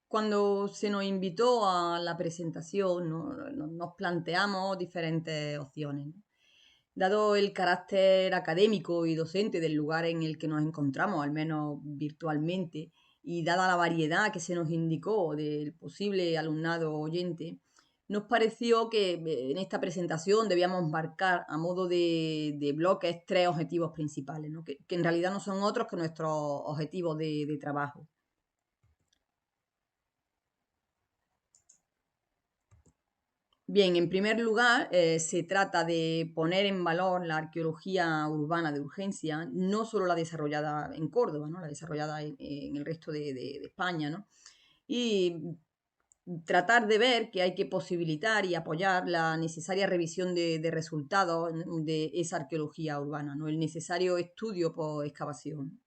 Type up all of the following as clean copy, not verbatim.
Cuando se nos invitó a la presentación, nos planteamos diferentes opciones, ¿no? Dado el carácter académico y docente del lugar en el que nos encontramos, al menos virtualmente, y dada la variedad que se nos indicó del posible alumnado oyente, nos pareció que en esta presentación debíamos marcar a modo de bloques tres objetivos principales, ¿no? Que en realidad no son otros que nuestros objetivos de trabajo. Bien, en primer lugar, se trata de poner en valor la arqueología urbana de urgencia, no solo la desarrollada en Córdoba, ¿no? La desarrollada en el resto de España, ¿no? Y tratar de ver que hay que posibilitar y apoyar la necesaria revisión de resultados de esa arqueología urbana, ¿no? El necesario estudio por excavación.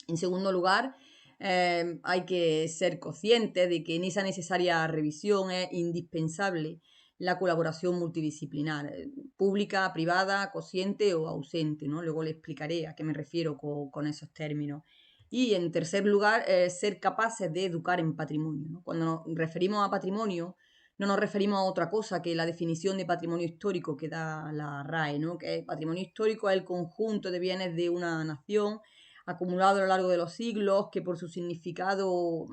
En segundo lugar, hay que ser conscientes de que en esa necesaria revisión es indispensable la colaboración multidisciplinar, pública, privada, consciente o ausente, ¿no? Luego le explicaré a qué me refiero con esos términos. Y en tercer lugar, ser capaces de educar en patrimonio, ¿no? Cuando nos referimos a patrimonio, no nos referimos a otra cosa que la definición de patrimonio histórico que da la RAE, ¿no? Que patrimonio histórico es el conjunto de bienes de una nación acumulado a lo largo de los siglos, que por su significado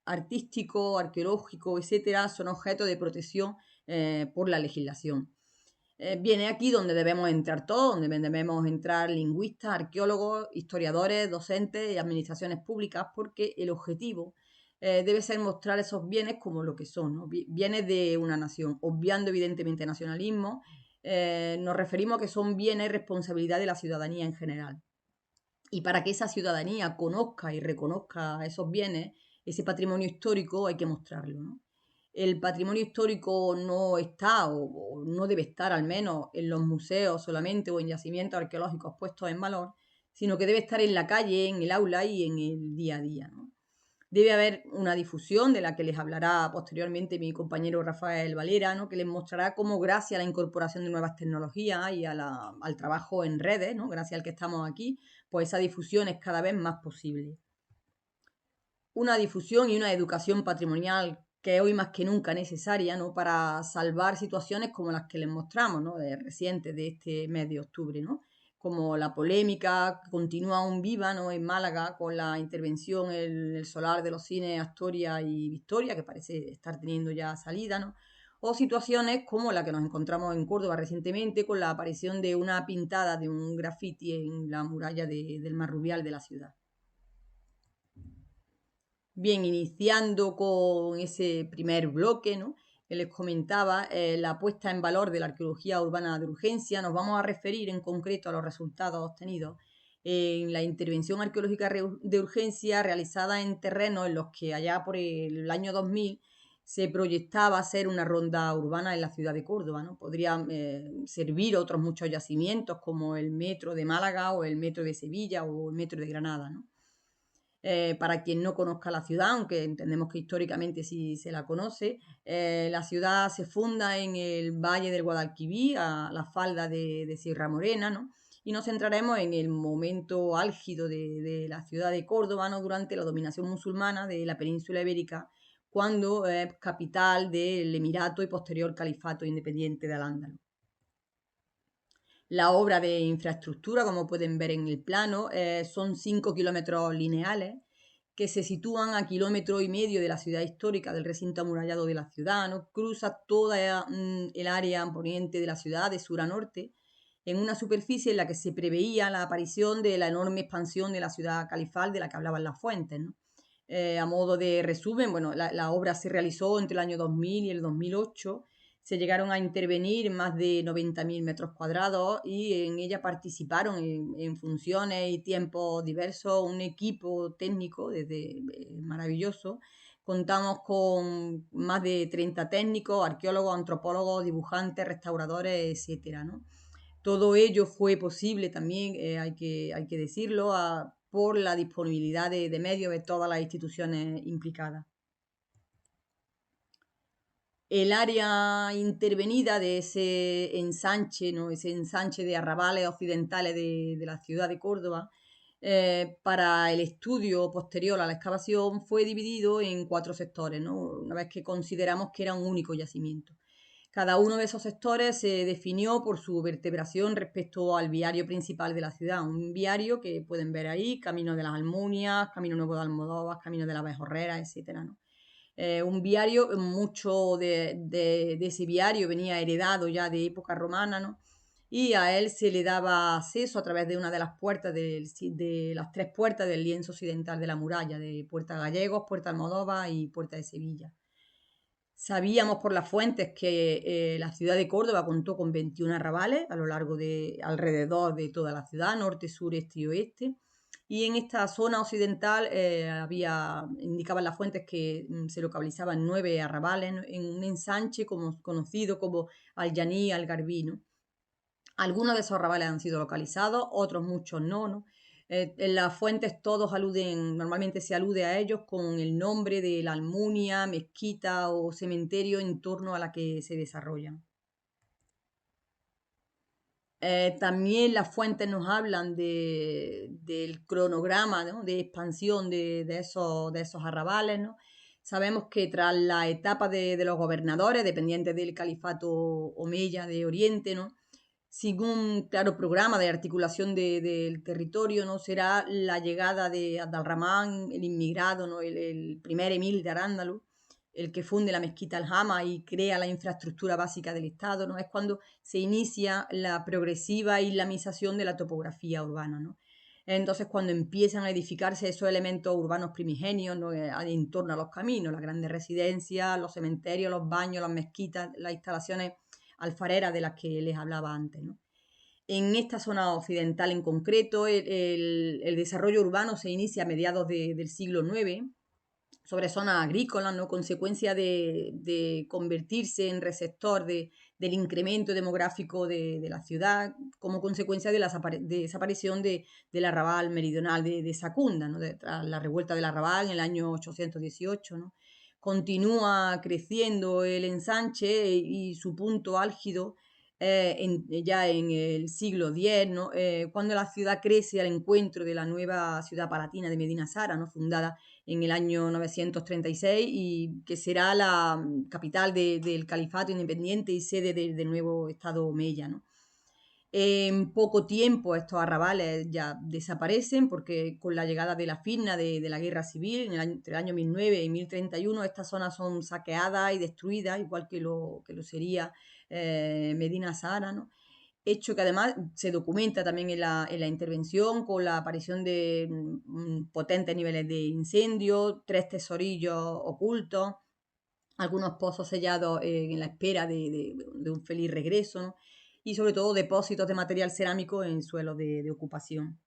artístico, arqueológico, etcétera, son objeto de protección por la legislación. Viene aquí donde debemos entrar todos, donde debemos entrar lingüistas, arqueólogos, historiadores, docentes y administraciones públicas, porque el objetivo debe ser mostrar esos bienes como lo que son, ¿no? Bienes de una nación, obviando evidentemente nacionalismo. Nos referimos a que son bienes y responsabilidad de la ciudadanía en general. Y para que esa ciudadanía conozca y reconozca esos bienes, ese patrimonio histórico hay que mostrarlo, ¿no? El patrimonio histórico no está o no debe estar al menos en los museos solamente o en yacimientos arqueológicos puestos en valor, sino que debe estar en la calle, en el aula y en el día a día, ¿no? Debe haber una difusión de la que les hablará posteriormente mi compañero Rafael Valera, ¿no? Que les mostrará cómo gracias a la incorporación de nuevas tecnologías y al trabajo en redes, ¿no? Gracias al que estamos aquí, pues esa difusión es cada vez más posible. Una difusión y una educación patrimonial que hoy más que nunca necesaria, ¿no? Para salvar situaciones como las que les mostramos, ¿no? Recientes de este mes de octubre, ¿no? Como la polémica continúa aún viva, ¿no? En Málaga con la intervención en el solar de los cines Astoria y Victoria, que parece estar teniendo ya salida, ¿no? O situaciones como la que nos encontramos en Córdoba recientemente con la aparición de una pintada de un graffiti en la muralla del Marrubial de la ciudad. Bien, iniciando con ese primer bloque, ¿no? Que les comentaba, la puesta en valor de la arqueología urbana de urgencia, nos vamos a referir en concreto a los resultados obtenidos en la intervención arqueológica de urgencia realizada en terrenos en los que allá por el año 2000 se proyectaba hacer una ronda urbana en la ciudad de Córdoba, ¿no? Podrían servir otros muchos yacimientos como el metro de Málaga o el metro de Sevilla o el metro de Granada, ¿no? Para quien no conozca la ciudad, aunque entendemos que históricamente sí se la conoce, la ciudad se funda en el Valle del Guadalquivir, a la falda de Sierra Morena, ¿no? Y nos centraremos en el momento álgido de la ciudad de Córdoba, ¿no? Durante la dominación musulmana de la península ibérica, cuando es capital del Emirato y posterior Califato Independiente de Al-Ándalus. La obra de infraestructura, como pueden ver en el plano, son 5 kilómetros lineales que se sitúan a 1,5 kilómetros de la ciudad histórica, del recinto amurallado de la ciudad, ¿no? Cruza toda el área poniente de la ciudad, de sur a norte, en una superficie en la que se preveía la aparición de la enorme expansión de la ciudad califal de la que hablaban las fuentes, ¿no? A modo de resumen, bueno, la obra se realizó entre el año 2000 y el 2008. Se llegaron a intervenir más de 90.000 metros cuadrados y en ella participaron en funciones y tiempos diversos un equipo técnico desde maravilloso. Contamos con más de 30 técnicos, arqueólogos, antropólogos, dibujantes, restauradores, etcétera, ¿no? Todo ello fue posible también, hay que decirlo, por la disponibilidad de medios de todas las instituciones implicadas. El área intervenida de ese ensanche, ¿no? Ese ensanche de arrabales occidentales de la ciudad de Córdoba, para el estudio posterior a la excavación fue dividido en 4 sectores, ¿no? Una vez que consideramos que era un único yacimiento. Cada uno de esos sectores se definió por su vertebración respecto al viario principal de la ciudad. Un viario que pueden ver ahí, Camino de las Almunias, Camino Nuevo de Almodóvar, Camino de la Bejorrera, etc., ¿no? Un viario, mucho de ese viario venía heredado ya de época romana, ¿no? Y a él se le daba acceso a través de una de las puertas, de las 3 puertas del lienzo occidental de la muralla, de Puerta Gallegos, Puerta Almodóvar y Puerta de Sevilla. Sabíamos por las fuentes que la ciudad de Córdoba contó con 21 arrabales a lo largo de alrededor de toda la ciudad, norte, sur, este y oeste. Y en esta zona occidental indicaban las fuentes que se localizaban 9 arrabales en un ensanche conocido como Alllaní Algarbí, ¿no? Algunos de esos arrabales han sido localizados, otros muchos no, ¿no? En las fuentes todos normalmente se alude a ellos con el nombre de la almunia, mezquita o cementerio en torno a la que se desarrollan. También las fuentes nos hablan del cronograma, ¿no? De expansión de esos arrabales, ¿no? Sabemos que tras la etapa de los gobernadores, dependientes del califato omeya de Oriente, ¿no? Sin un claro programa de articulación del territorio, ¿no? Será la llegada de Abd el inmigrado, ¿no? El primer emir de Arándalo, el que funde la mezquita Al-Hama y crea la infraestructura básica del Estado, ¿no? Es cuando se inicia la progresiva islamización de la topografía urbana, ¿no? Entonces, cuando empiezan a edificarse esos elementos urbanos primigenios, ¿no? En torno a los caminos, las grandes residencias, los cementerios, los baños, las mezquitas, las instalaciones alfareras de las que les hablaba antes, ¿no? En esta zona occidental en concreto, el desarrollo urbano se inicia a mediados del siglo IX, sobre zonas agrícolas, ¿no? Consecuencia de convertirse en receptor del incremento demográfico de la ciudad, como consecuencia de la desaparición del arrabal meridional de Sacunda, ¿no? Tras la revuelta del arrabal en el año 818, ¿no? Continúa creciendo el ensanche y su punto álgido ya en el siglo X, ¿no? Cuando la ciudad crece al encuentro de la nueva ciudad palatina de Medina Sara, ¿no? Fundada en el año 936 y que será la capital del califato independiente y sede del nuevo Estado omeya, ¿no? En poco tiempo estos arrabales ya desaparecen porque con la llegada de la firma de la guerra civil entre el año 1009 y 1031 estas zonas son saqueadas y destruidas, igual que lo sería Medina Sahara, ¿no? Hecho que además se documenta también en la intervención con la aparición de potentes niveles de incendio, 3 tesorillos ocultos, algunos pozos sellados en la espera de un feliz regreso, ¿no? Y sobre todo depósitos de material cerámico en suelos de ocupación.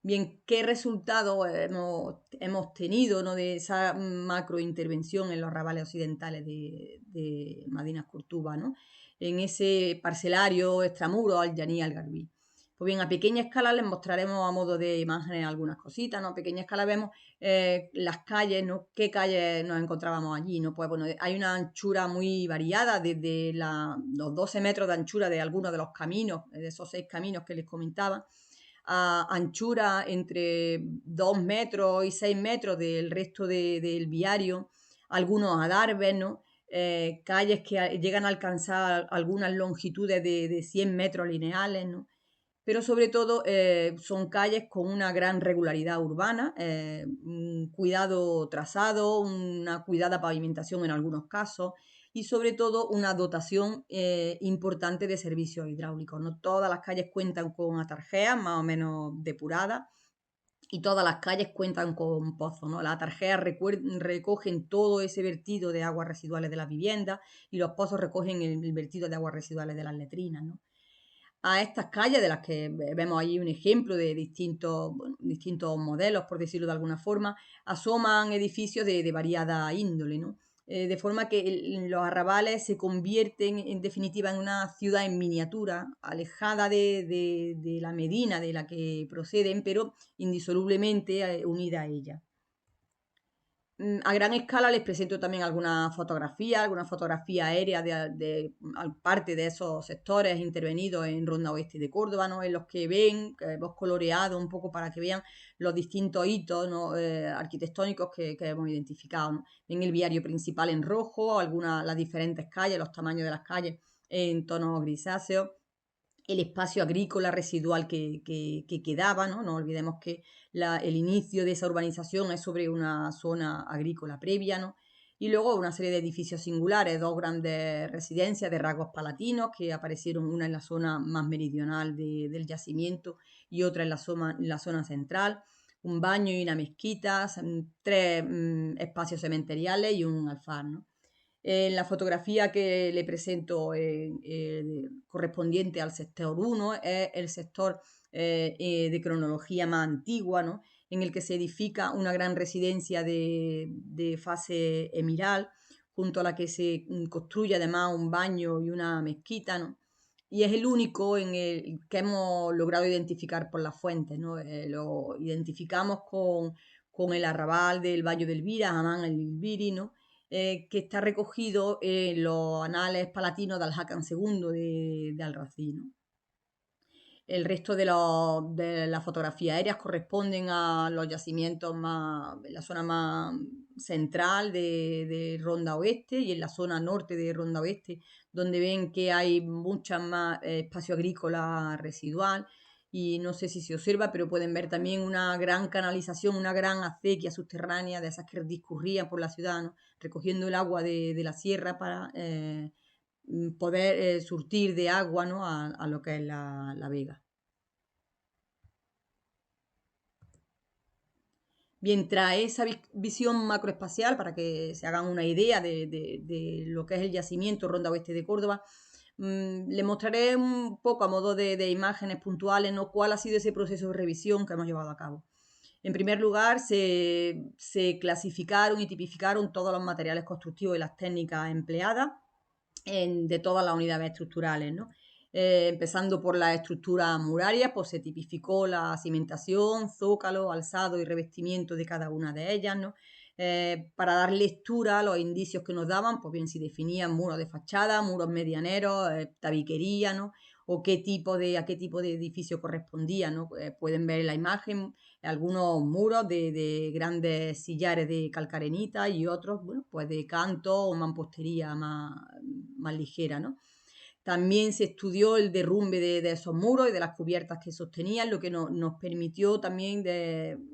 Bien, ¿qué resultados hemos tenido, ¿no? De esa macrointervención en los arrabales occidentales de Madinas Cortúba, ¿no? En ese parcelario extramuro Alllaní Algarbí? Pues bien, a pequeña escala les mostraremos a modo de imágenes algunas cositas, ¿no? A pequeña escala vemos las calles, ¿no? ¿Qué calles nos encontrábamos allí, ¿no? Pues bueno, hay una anchura muy variada, desde los 12 metros de anchura de algunos de los caminos, de esos 6 caminos que les comentaba, a anchura entre 2 metros y 6 metros del resto del viario, algunos adarves, ¿no? Calles que llegan a alcanzar algunas longitudes de 100 metros lineales, ¿no? Pero sobre todo son calles con una gran regularidad urbana, un cuidado trazado, una cuidada pavimentación en algunos casos y sobre todo una dotación importante de servicios hidráulicos. No todas las calles cuentan con atarjeas más o menos depuradas y todas las calles cuentan con pozos, ¿no? Las atarjeas recogen todo ese vertido de aguas residuales de las viviendas y los pozos recogen el vertido de aguas residuales de las letrinas, ¿no? A estas calles, de las que vemos ahí un ejemplo de distintos modelos, por decirlo de alguna forma, asoman edificios de variada índole, ¿no? De forma que los arrabales se convierten en definitiva en una ciudad en miniatura, alejada de la medina de la que proceden, pero indisolublemente unida a ella. A gran escala les presento también algunas fotografías aéreas parte de esos sectores intervenidos en Ronda Oeste de Córdoba, ¿no? En los que ven, que hemos coloreado un poco para que vean los distintos hitos, ¿no? Arquitectónicos que hemos identificado, ¿no? Ven el viario principal en rojo, las diferentes calles, los tamaños de las calles en tonos grisáceos, el espacio agrícola residual que quedaba, ¿no? No olvidemos que el inicio de esa urbanización es sobre una zona agrícola previa, ¿no? Y luego una serie de edificios singulares, dos grandes residencias de rasgos palatinos que aparecieron, una en la zona más meridional del yacimiento y otra en la zona central, un baño y una mezquita, tres espacios cementeriales y un alfar, ¿no? En la fotografía que le presento correspondiente al sector 1 es el sector de cronología más antigua, ¿no? En el que se edifica una gran residencia de fase emiral, junto a la que se construye además un baño y una mezquita, ¿no? Y es el único en el que hemos logrado identificar por las fuentes, ¿no? Lo identificamos con el arrabal del Valle del Vira, Amán el Ilbiri, ¿no? Que está recogido en los anales palatinos de Alhacan II de Alracín, ¿no? El resto de las fotografías aéreas corresponden a los yacimientos la zona más central de Ronda Oeste y en la zona norte de Ronda Oeste, donde ven que hay mucha más espacio agrícola residual. Y no sé si se observa, pero pueden ver también una gran canalización, una gran acequia subterránea de esas que discurrían por la ciudad, ¿no? Recogiendo el agua de la sierra para poder surtir de agua, ¿no? a lo que es la vega. Bien, trae esa visión macroespacial para que se hagan una idea de lo que es el yacimiento Ronda Oeste de Córdoba. Le mostraré un poco a modo de imágenes puntuales, ¿no? Cuál ha sido ese proceso de revisión que hemos llevado a cabo. En primer lugar, se clasificaron y tipificaron todos los materiales constructivos y las técnicas empleadas de todas las unidades estructurales, ¿no? Empezando por la estructura muraria, pues se tipificó la cimentación, zócalo, alzado y revestimiento de cada una de ellas, ¿no? Para dar lectura a los indicios que nos daban, pues bien, si definían muros de fachada, muros medianeros, tabiquería, ¿no? O a qué tipo de edificio correspondía, ¿no? Pueden ver en la imagen algunos muros de grandes sillares de calcarenita y otros, bueno, pues de canto o mampostería más ligera, ¿no? También se estudió el derrumbe de esos muros y de las cubiertas que sostenían, lo que nos permitió también,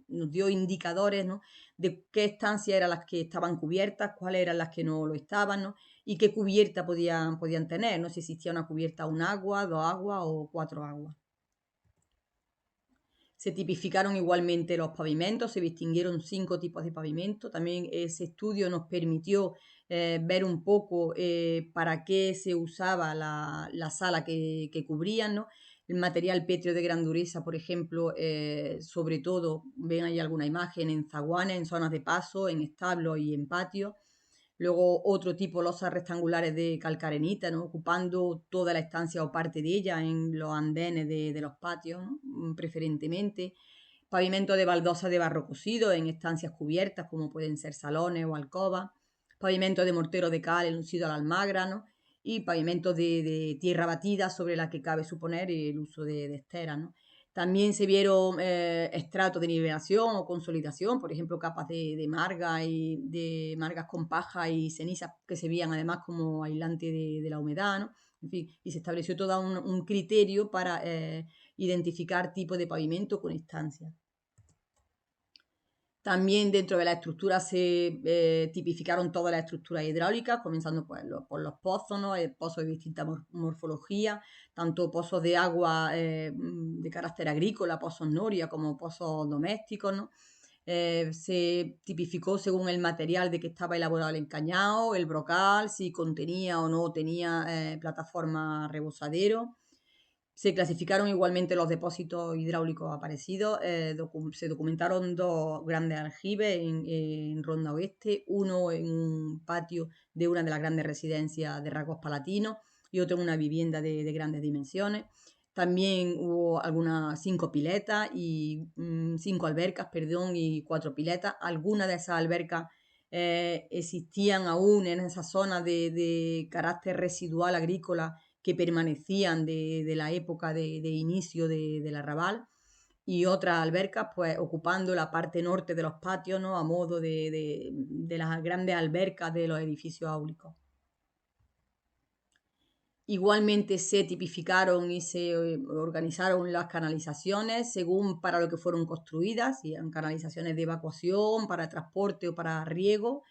nos dio indicadores, ¿no? De qué estancias eran las que estaban cubiertas, cuáles eran las que no lo estaban, ¿no? Y qué cubierta podían tener, ¿no? Si existía una cubierta, un agua, dos aguas o cuatro aguas. Se tipificaron igualmente los pavimentos, se distinguieron 5 tipos de pavimento. También ese estudio nos permitió ver un poco para qué se usaba la sala que cubrían, ¿no? El material pétreo de gran dureza, por ejemplo, sobre todo, ven ahí alguna imagen en zaguanes, en zonas de paso, en establos y en patios. Luego otro tipo, losas rectangulares de calcarenita, ¿no? Ocupando toda la estancia o parte de ella en los andenes de los patios, ¿no? Preferentemente. Pavimento de baldosa de barro cocido en estancias cubiertas, como pueden ser salones o alcobas. Pavimento de mortero de cal elucido a la almagra, ¿no? Y pavimento de tierra batida sobre la que cabe suponer el uso de esteras, ¿no? También se vieron estratos de nivelación o consolidación, por ejemplo, capas de marga y de margas con paja y cenizas que se veían además como aislante de la humedad, ¿no? En fin, y se estableció todo un criterio para identificar tipo de pavimento con estancia. También dentro de la estructura se tipificaron todas las estructuras hidráulicas, comenzando pues, por los pozos, ¿no? Pozos de distinta morfología, tanto pozos de agua de carácter agrícola, pozos noria, como pozos domésticos, ¿no? Se tipificó según el material de que estaba elaborado el encañado, el brocal, si contenía o no tenía plataforma rebosadero. Se clasificaron igualmente los depósitos hidráulicos aparecidos. Se documentaron dos grandes aljibes en Ronda Oeste, uno en un patio de una de las grandes residencias de rasgos palatinos y otro en una vivienda de grandes dimensiones. También hubo algunas 5 piletas y 5 albercas, perdón, y 4 piletas. Algunas de esas albercas existían aún en esas zonas de carácter residual agrícola que permanecían de la época de inicio del arrabal, y otras albercas pues ocupando la parte norte de los patios, ¿no? A modo de las grandes albercas de los edificios áulicos. Igualmente se tipificaron y se organizaron las canalizaciones según para lo que fueron construidas, si eran canalizaciones de evacuación, para transporte o para riego.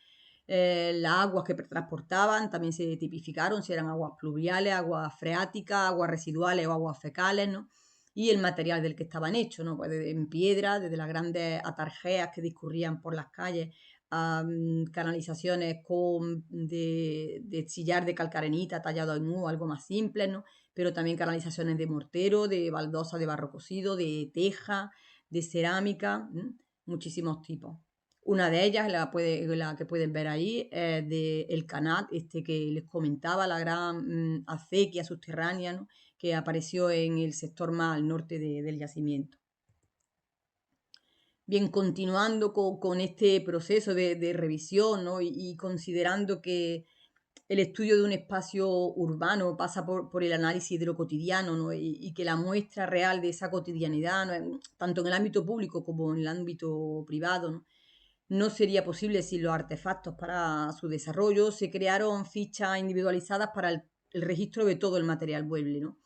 Las aguas que transportaban también se tipificaron, si eran aguas pluviales, aguas freáticas, aguas residuales o aguas fecales, ¿no? Y el material del que estaban hechos, ¿no? Pues en piedra, desde las grandes atarjeas que discurrían por las calles a canalizaciones de sillar de calcarenita tallado en U, algo más simple, ¿no? Pero también canalizaciones de mortero, de baldosa de barro cocido, de teja, de cerámica, muchísimos tipos. Una de ellas, la que pueden ver ahí, es del Canat, que les comentaba, la gran acequia subterránea, ¿no? Que apareció en el sector más al norte del yacimiento. Bien, continuando con este proceso de revisión, ¿no? y considerando que el estudio de un espacio urbano pasa por el análisis de lo cotidiano, ¿no? y que la muestra real de esa cotidianidad, ¿no? Tanto en el ámbito público como en el ámbito privado, no sería posible sin los artefactos para su desarrollo. Se crearon fichas individualizadas para el registro de todo el material mueble, ¿no?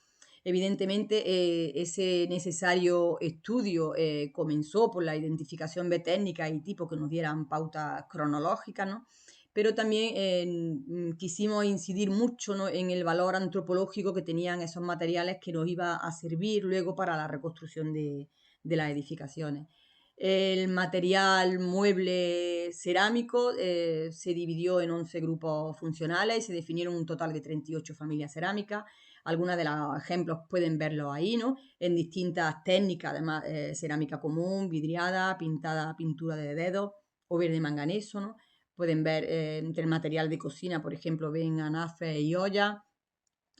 Evidentemente, ese necesario estudio comenzó por la identificación de técnicas y tipos que nos dieran pautas cronológicas, ¿no? Pero también quisimos incidir mucho, ¿no? En el valor antropológico que tenían esos materiales que nos iba a servir luego para la reconstrucción de las edificaciones. El material mueble cerámico se dividió en 11 grupos funcionales y se definieron un total de 38 familias cerámicas. Algunos de los ejemplos pueden verlos ahí, ¿no? En distintas técnicas, además, cerámica común, vidriada, pintada, pintura de dedos o verde manganeso, ¿no? Pueden ver entre el material de cocina, por ejemplo, ven anafes y ollas.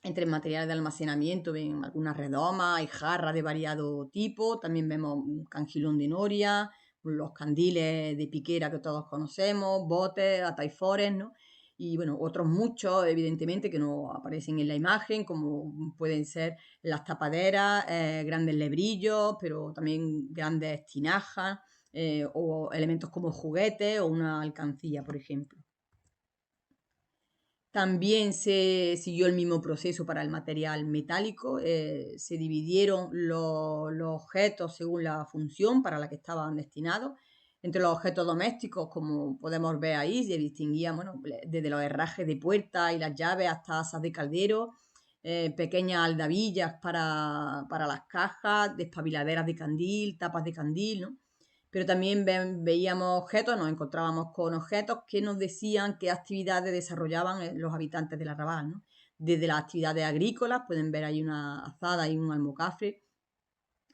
Entre el material de almacenamiento ven algunas redomas y jarras de variado tipo. También vemos un cangilón de noria, los candiles de piquera que todos conocemos, botes, ataifores, ¿no? Y bueno, otros muchos, evidentemente, que no aparecen en la imagen, como pueden ser las tapaderas, grandes lebrillos, pero también grandes tinajas, o elementos como juguetes o una alcancía, por ejemplo. También se siguió el mismo proceso para el material metálico. Se dividieron los objetos según la función para la que estaban destinados. Entre los objetos domésticos, como podemos ver ahí, se distinguían, bueno, desde los herrajes de puertas y las llaves hasta asas de caldero, pequeñas aldabillas para las cajas, despabiladeras de candil, tapas de candil, ¿no? Pero también veíamos objetos, nos encontrábamos con objetos que nos decían qué actividades desarrollaban los habitantes del arrabal, ¿no? Desde las actividades agrícolas, pueden ver ahí una azada y un almocafre,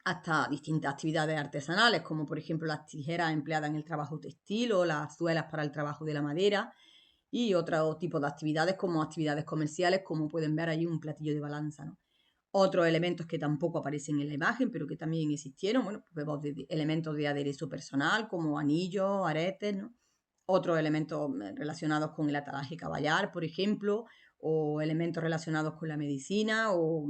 hasta distintas actividades artesanales, como por ejemplo las tijeras empleadas en el trabajo textil o las suelas para el trabajo de la madera, y otro tipo de actividades como actividades comerciales, como pueden ver ahí un platillo de balanza, ¿no? Otros elementos que tampoco aparecen en la imagen, pero que también existieron, bueno, pues vemos elementos de aderezo personal, como anillos, aretes, ¿no? Otros elementos relacionados con el atalaje caballar, por ejemplo, o elementos relacionados con la medicina, o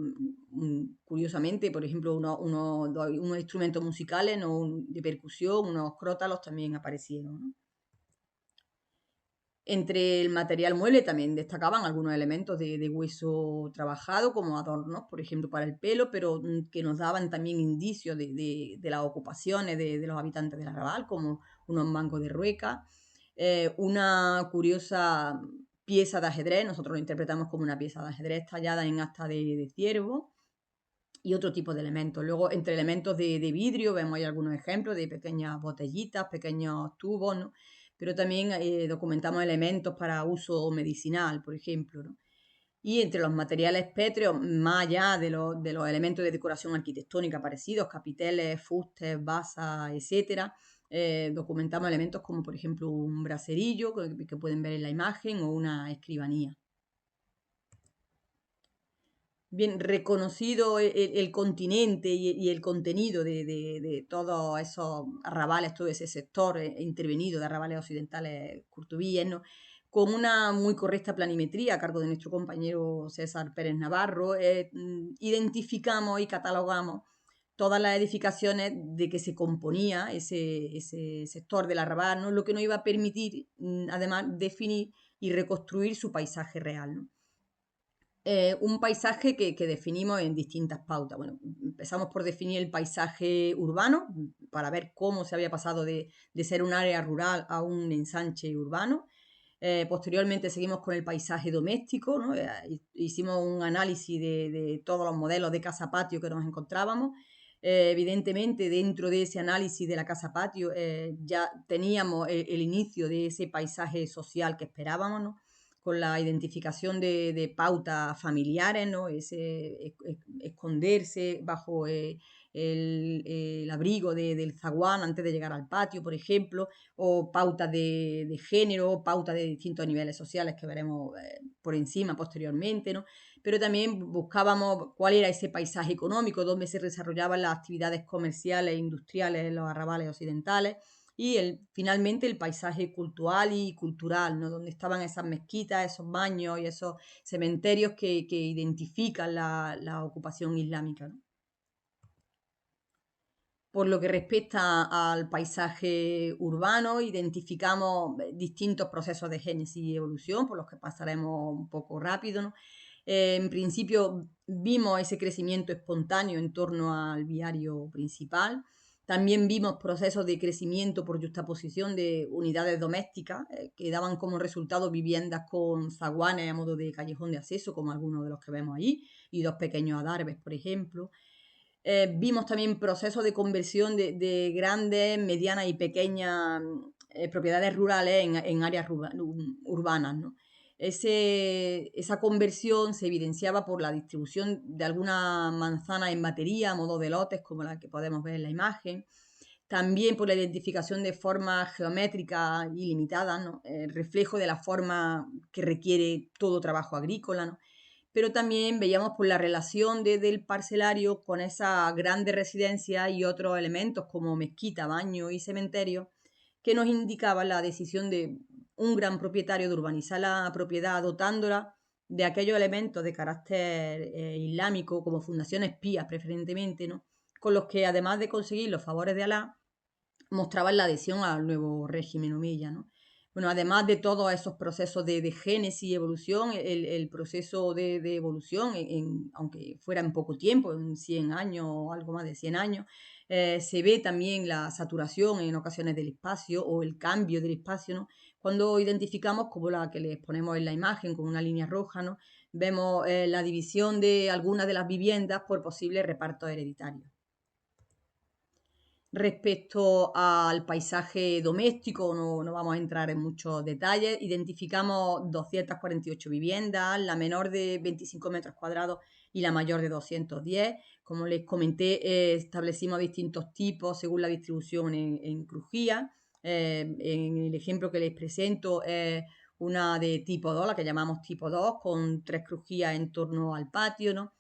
curiosamente, por ejemplo, unos instrumentos musicales, ¿no? De percusión, unos crótalos también aparecieron, ¿no? Entre el material mueble también destacaban algunos elementos de hueso trabajado como adornos, por ejemplo, para el pelo, pero que nos daban también indicios de las ocupaciones de los habitantes del arrabal, como unos mangos de rueca. Una curiosa pieza de ajedrez, nosotros lo interpretamos como una pieza de ajedrez tallada en asta de ciervo, y otro tipo de elementos. Luego, entre elementos de vidrio, vemos ahí algunos ejemplos de pequeñas botellitas, pequeños tubos, ¿no? Pero también documentamos elementos para uso medicinal, por ejemplo, ¿no? Y entre los materiales pétreos, más allá de los elementos de decoración arquitectónica parecidos, capiteles, fustes, basas, etcétera, documentamos elementos como, por ejemplo, un braserillo que pueden ver en la imagen o una escribanía. bien reconocido el continente y el contenido de todos esos arrabales, todo ese sector intervenido de arrabales occidentales curtubíes, ¿no? Con una muy correcta planimetría a cargo de nuestro compañero César Pérez Navarro, identificamos y catalogamos todas las edificaciones de que se componía ese sector del arrabal, ¿no? Lo que nos iba a permitir, además, definir y reconstruir su paisaje real, ¿no? Un paisaje que definimos en distintas pautas. Bueno, empezamos por definir el paisaje urbano, para ver cómo se había pasado de ser un área rural a un ensanche urbano. Posteriormente seguimos con el paisaje doméstico, ¿no? Hicimos un análisis de todos los modelos de casa-patio que nos encontrábamos. Evidentemente, dentro de ese análisis de la casa-patio ya teníamos el inicio de ese paisaje social que esperábamos, ¿no? Con la identificación de pautas familiares, ¿no? Ese esconderse bajo el abrigo del zaguán antes de llegar al patio, por ejemplo, o pautas de género, pautas de distintos niveles sociales que veremos por encima posteriormente, ¿no? Pero también buscábamos cuál era ese paisaje económico, dónde se desarrollaban las actividades comerciales e industriales en los arrabales occidentales, y finalmente el paisaje cultural y cultural, ¿no? Donde estaban esas mezquitas, esos baños y esos cementerios que identifican la ocupación islámica, ¿no? Por lo que respecta al paisaje urbano, identificamos distintos procesos de génesis y evolución, por los que pasaremos un poco rápido, ¿no? En principio vimos ese crecimiento espontáneo en torno al viario principal. También vimos procesos de crecimiento por juxtaposición de unidades domésticas que daban como resultado viviendas con zaguanes a modo de callejón de acceso, como algunos de los que vemos ahí, y dos pequeños adarves, por ejemplo. Vimos también procesos de conversión de grandes, medianas y pequeñas propiedades rurales en áreas urbanas, ¿no? Esa conversión se evidenciaba por la distribución de algunas manzanas en batería a modo de lotes, como la que podemos ver en la imagen. También por la identificación de formas geométricas ilimitadas, ¿no? El reflejo de la forma que requiere todo trabajo agrícola, ¿no? Pero también veíamos por la relación del parcelario con esas grandes residencias y otros elementos como mezquita, baño y cementerio, que nos indicaban la decisión de un gran propietario de urbanizar la propiedad dotándola de aquellos elementos de carácter islámico, como fundaciones pías preferentemente, ¿no? Con los que, además de conseguir los favores de Alá, mostraban la adhesión al nuevo régimen omeya, ¿no? Bueno, además de todos esos procesos de génesis y evolución, el proceso de evolución, aunque fuera en poco tiempo, en 100 años o algo más de 100 años, se ve también la saturación en ocasiones del espacio o el cambio del espacio, ¿no? Cuando identificamos, como la que les ponemos en la imagen con una línea roja, ¿no? Vemos la división de algunas de las viviendas por posibles repartos hereditarios. Respecto al paisaje doméstico, no vamos a entrar en muchos detalles. Identificamos 248 viviendas, la menor de 25 metros cuadrados y la mayor de 210. Como les comenté, establecimos distintos tipos según la distribución en crujías. En el ejemplo que les presento es una de tipo 2, la que llamamos tipo 2, con 3 crujías en torno al patio, ¿no?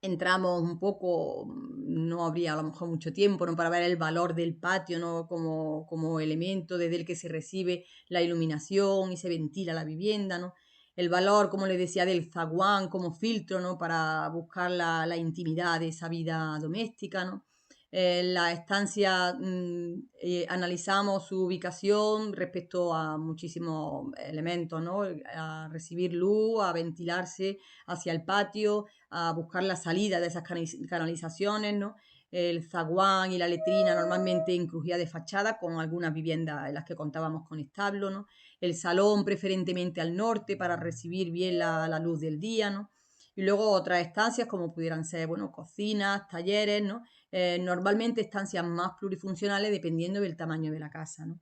Entramos un poco, no habría a lo mejor mucho tiempo, ¿no? Para ver el valor del patio, ¿no? Como elemento desde el que se recibe la iluminación y se ventila la vivienda, ¿no? El valor, como les decía, del zaguán como filtro, ¿no? Para buscar la intimidad de esa vida doméstica, ¿no? La estancia, analizamos su ubicación respecto a muchísimos elementos, ¿no? A recibir luz, a ventilarse hacia el patio, a buscar la salida de esas canalizaciones, ¿no? El zaguán y la letrina normalmente en crujía de fachada, con algunas viviendas en las que contábamos con establo, ¿no? El salón preferentemente al norte para recibir bien la luz del día, ¿no? Y luego otras estancias como pudieran ser, bueno, cocinas, talleres, ¿no? Normalmente estancias más plurifuncionales dependiendo del tamaño de la casa, ¿no?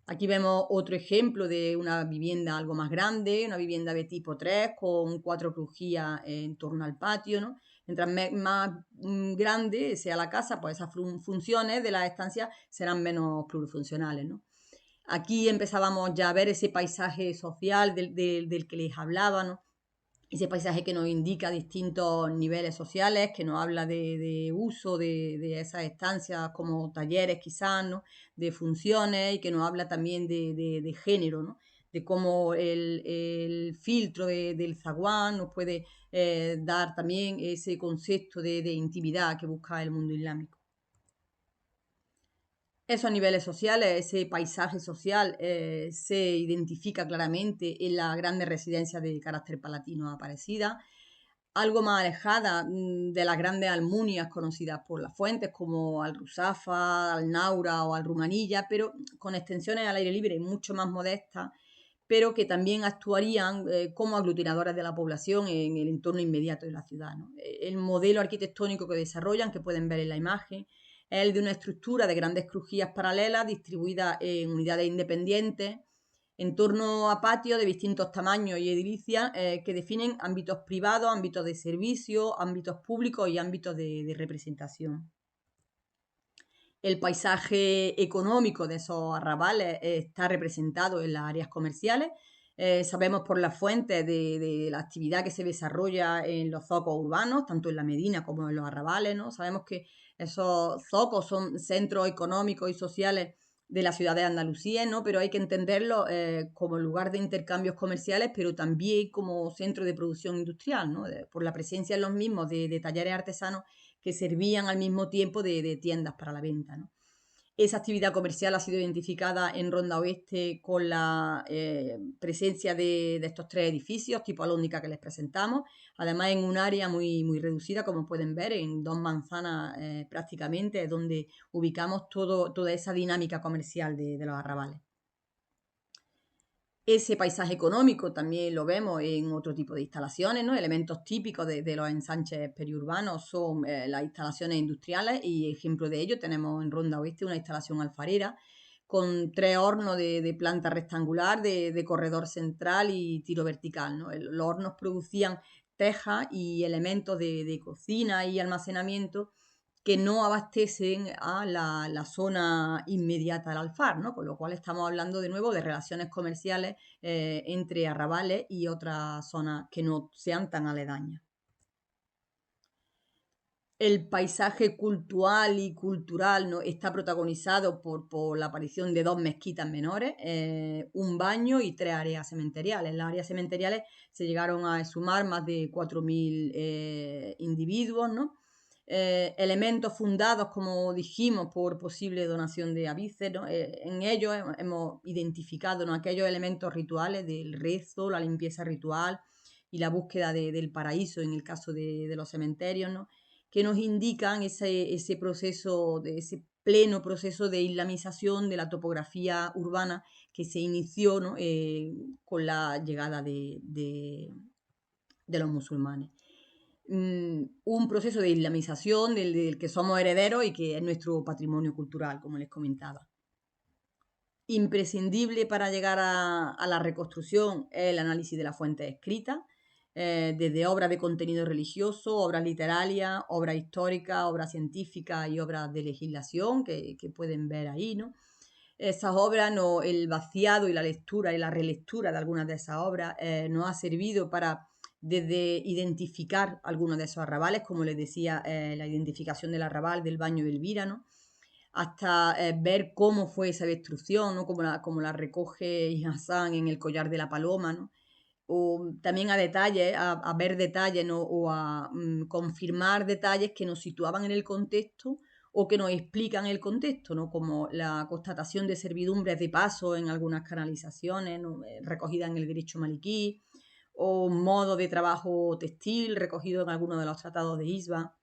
Aquí vemos otro ejemplo de una vivienda algo más grande, una vivienda de tipo 3 con 4 crujías en torno al patio, ¿no? Mientras más grande sea la casa, pues esas funciones de las estancias serán menos plurifuncionales, ¿no? Aquí empezábamos ya a ver ese paisaje social del que les hablaba, ¿no? ese paisaje que nos indica distintos niveles sociales, que nos habla de uso de esas estancias como talleres quizás, ¿no? De funciones y que nos habla también de género, ¿no? De cómo el filtro del zaguán nos puede dar también ese concepto de intimidad que busca el mundo islámico. Esos niveles sociales, ese paisaje social se identifica claramente en las grandes residencias de carácter palatino aparecidas, algo más alejada de las grandes almunias conocidas por las fuentes como Al-Ruzafa, Al-Naura o Al-Rumanilla, pero con extensiones al aire libre mucho más modestas, pero que también actuarían como aglutinadoras de la población en el entorno inmediato de la ciudad, ¿no? El modelo arquitectónico que desarrollan, que pueden ver en la imagen, es el de una estructura de grandes crujías paralelas distribuidas en unidades independientes en torno a patios de distintos tamaños y edilicias que definen ámbitos privados, ámbitos de servicio, ámbitos públicos y ámbitos de representación. El paisaje económico de esos arrabales está representado en las áreas comerciales. Sabemos por las fuentes de la actividad que se desarrolla en los zocos urbanos, tanto en la Medina como en los arrabales, ¿no? Sabemos que esos zocos son centros económicos y sociales de la ciudad de Andalucía, ¿no? Pero hay que entenderlo como lugar de intercambios comerciales, pero también como centro de producción industrial, ¿no? Por la presencia en los mismos de talleres artesanos que servían al mismo tiempo de tiendas para la venta, ¿no? Esa actividad comercial ha sido identificada en Ronda Oeste con la presencia de estos tres edificios tipo Alhóndiga que les presentamos, además en un área muy, muy reducida, como pueden ver, en 2 manzanas prácticamente, es donde ubicamos toda esa dinámica comercial de los arrabales. Ese paisaje económico también lo vemos en otro tipo de instalaciones, ¿no? Elementos típicos de los ensanches periurbanos son las instalaciones industriales y ejemplo de ello tenemos en Ronda Oeste una instalación alfarera con 3 hornos de planta rectangular, de corredor central y tiro vertical, ¿no? Los hornos producían tejas y elementos de cocina y almacenamiento que no abastecen a la zona inmediata al Alfar, ¿no? Con lo cual estamos hablando de nuevo de relaciones comerciales entre arrabales y otras zonas que no sean tan aledañas. El paisaje cultural y cultural, ¿no? Está protagonizado por la aparición de 2 mezquitas menores, un baño y 3 áreas cementeriales. En las áreas cementeriales se llegaron a sumar más de 4.000 individuos, ¿no? Elementos fundados, como dijimos, por posible donación de avíceres, ¿no? En ellos hemos identificado, ¿no? Aquellos elementos rituales del rezo, la limpieza ritual y la búsqueda del paraíso en el caso de los cementerios, ¿no? Que nos indican ese proceso, ese pleno proceso de islamización de la topografía urbana que se inició, ¿no? Con la llegada de los musulmanes. Un proceso de islamización del que somos herederos y que es nuestro patrimonio cultural, como les comentaba. Imprescindible para llegar a la reconstrucción es el análisis de la fuente escrita, desde obras de contenido religioso, obras literarias, obras históricas, obras científicas y obras de legislación que pueden ver ahí, ¿no? Esas obras, no, el vaciado y la lectura y la relectura de algunas de esas obras nos ha servido para desde identificar algunos de esos arrabales, como les decía, la identificación del arrabal, del Baño de Elvira, ¿no? Hasta ver cómo fue esa destrucción, ¿no? Como la recoge Hassan en el collar de la paloma, ¿no? O también a detalles, a ver detalles, ¿no? O a confirmar detalles que nos situaban en el contexto o que nos explican el contexto, ¿no? Como la constatación de servidumbres de paso en algunas canalizaciones, ¿no? Recogidas en el derecho maliquí, o modo de trabajo textil recogido en algunos de los tratados de Isba,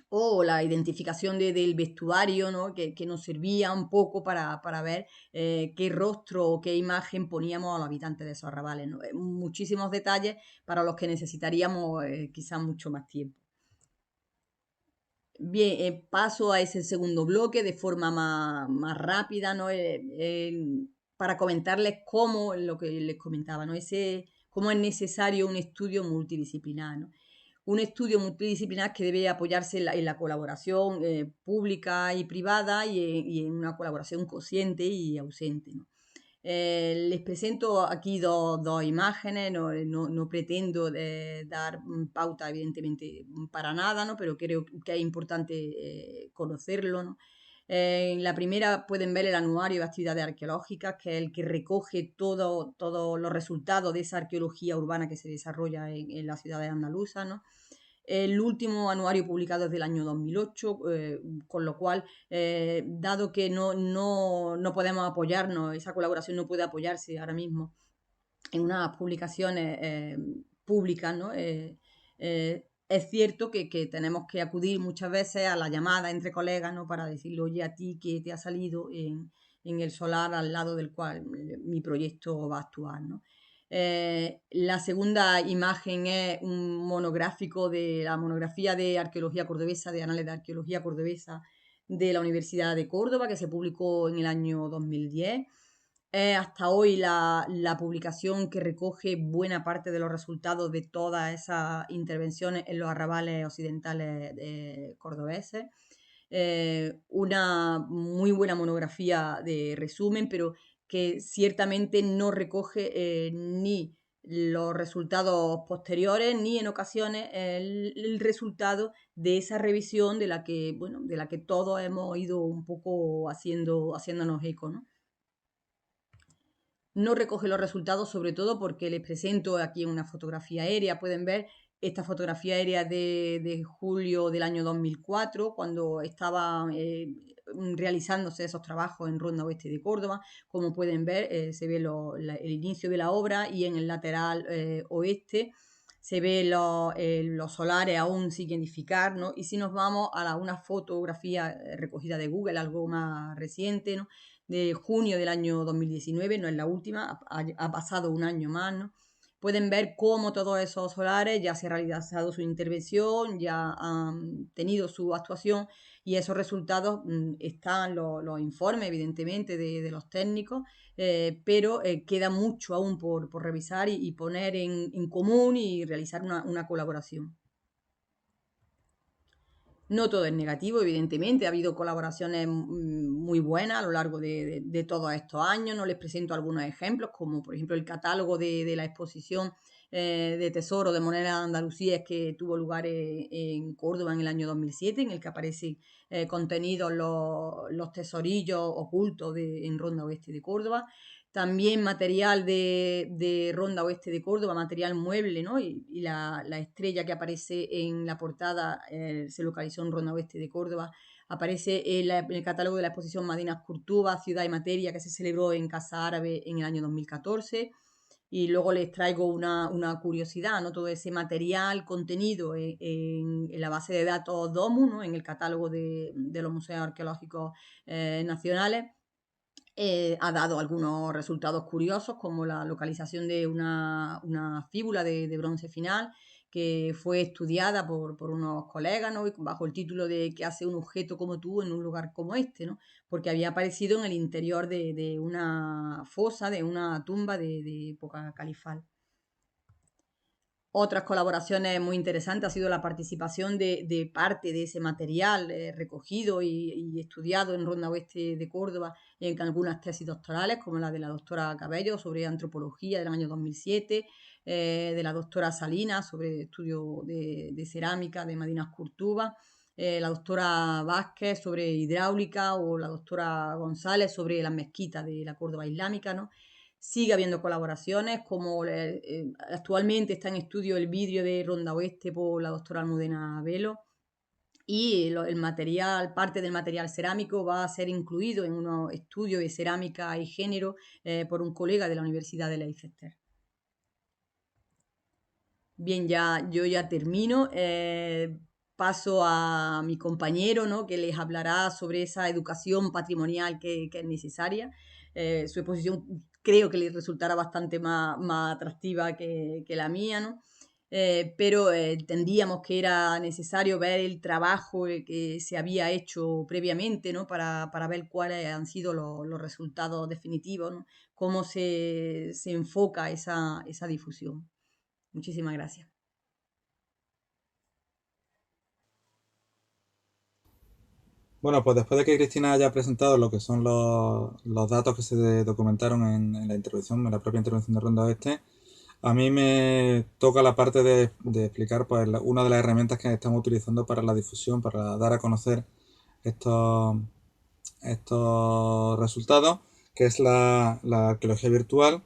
o la identificación del vestuario, ¿no? que nos servía un poco para ver qué rostro o qué imagen poníamos a los habitantes de esos arrabales, ¿no? Muchísimos detalles para los que necesitaríamos quizás mucho más tiempo. Bien, paso a ese segundo bloque de forma más rápida, ¿no? Para comentarles cómo, lo que les comentaba, ¿no? Cómo es necesario un estudio multidisciplinar, ¿no? Un estudio multidisciplinar que debe apoyarse en la colaboración pública y privada y en una colaboración consciente y ausente, ¿no? Les presento aquí dos imágenes, no pretendo dar pauta, evidentemente, para nada, ¿no? Pero creo que es importante conocerlo, ¿no? En la primera pueden ver el anuario de actividades arqueológicas, que es el que recoge todos los resultados de esa arqueología urbana que se desarrolla en las ciudades andaluzas, ¿no? El último anuario publicado es del año 2008, con lo cual, dado que no podemos apoyarnos, esa colaboración no puede apoyarse ahora mismo en unas publicaciones públicas, ¿no? Es cierto que tenemos que acudir muchas veces a la llamada entre colegas, ¿no? Para decirle, oye, a ti que te ha salido en el solar al lado del cual mi proyecto va a actuar, ¿no? La segunda imagen es un monográfico de la monografía de arqueología cordobesa, de Anales de Arqueología Cordobesa de la Universidad de Córdoba, que se publicó en el año 2010. Hasta hoy la publicación que recoge buena parte de los resultados de todas esas intervenciones en los arrabales occidentales cordobeses. Una muy buena monografía de resumen, pero que ciertamente no recoge ni los resultados posteriores ni en ocasiones el resultado de esa revisión de la que, bueno, de la que todos hemos ido un poco haciéndonos eco, ¿no? No recoge los resultados, sobre todo porque les presento aquí una fotografía aérea. Pueden ver esta fotografía aérea de julio del año 2004, cuando estaba realizándose esos trabajos en Ronda Oeste de Córdoba. Como pueden ver, se ve el inicio de la obra y en el lateral oeste se ve los solares aún sin edificar, ¿no? Y si nos vamos a una fotografía recogida de Google, algo más reciente, ¿no? De junio del año 2019, no es la última, ha pasado un año más, ¿no? Pueden ver cómo todos esos solares ya se ha realizado su intervención, ya han tenido su actuación y esos resultados están los informes, evidentemente, de los técnicos, pero queda mucho aún por revisar y poner en común y realizar una colaboración. No todo es negativo, evidentemente. Ha habido colaboraciones muy buenas a lo largo de todos estos años. No les presento algunos ejemplos, como por ejemplo el catálogo de la exposición de tesoro de moneda de Andalucía que tuvo lugar en Córdoba en el año 2007, en el que aparecen contenidos los tesorillos ocultos en Ronda Oeste de Córdoba. También material de Ronda Oeste de Córdoba, material mueble, ¿no? Y la estrella que aparece en la portada se localizó en Ronda Oeste de Córdoba. Aparece en el catálogo de la exposición Madinas Curtuba, Ciudad y Materia, que se celebró en Casa Árabe en el año 2014. Y luego les traigo una curiosidad, ¿no? Todo ese material contenido en la base de datos DOMU, ¿no? En el catálogo de los museos arqueológicos nacionales ha dado algunos resultados curiosos, como la localización de una fíbula de bronce final que fue estudiada por unos colegas, ¿no? Bajo el título de ¿qué hace un objeto como tú en un lugar como este?, ¿no? Porque había aparecido en el interior de una fosa, de una tumba de época califal. Otras colaboraciones muy interesantes ha sido la participación de parte de ese material recogido y estudiado en Ronda Oeste de Córdoba en algunas tesis doctorales, como la de la doctora Cabello sobre antropología del año 2007, de la doctora Salinas sobre estudio de cerámica de Madinas Curtuba, la doctora Vázquez sobre hidráulica o la doctora González sobre las mezquitas de la Córdoba islámica, ¿no? Sigue habiendo colaboraciones, como actualmente está en estudio el vidrio de Ronda Oeste por la doctora Almudena Velo, y el material, parte del material cerámico va a ser incluido en unos estudios de cerámica y género por un colega de la Universidad de Leicester. Bien, yo ya termino. Paso a mi compañero, ¿no? Que les hablará sobre esa educación patrimonial que es necesaria. Su exposición creo que les resultará bastante más atractiva que la mía, ¿no? Pero entendíamos que era necesario ver el trabajo que se había hecho previamente, ¿no? Para ver cuáles han sido los resultados definitivos, ¿no? Cómo se enfoca esa difusión. Muchísimas gracias. Bueno, pues después de que Cristina haya presentado lo que son los datos que se documentaron en la intervención, en la propia intervención de Ronda Oeste, a mí me toca la parte de explicar pues, una de las herramientas que estamos utilizando para la difusión, para dar a conocer estos, estos resultados, que es la arqueología virtual,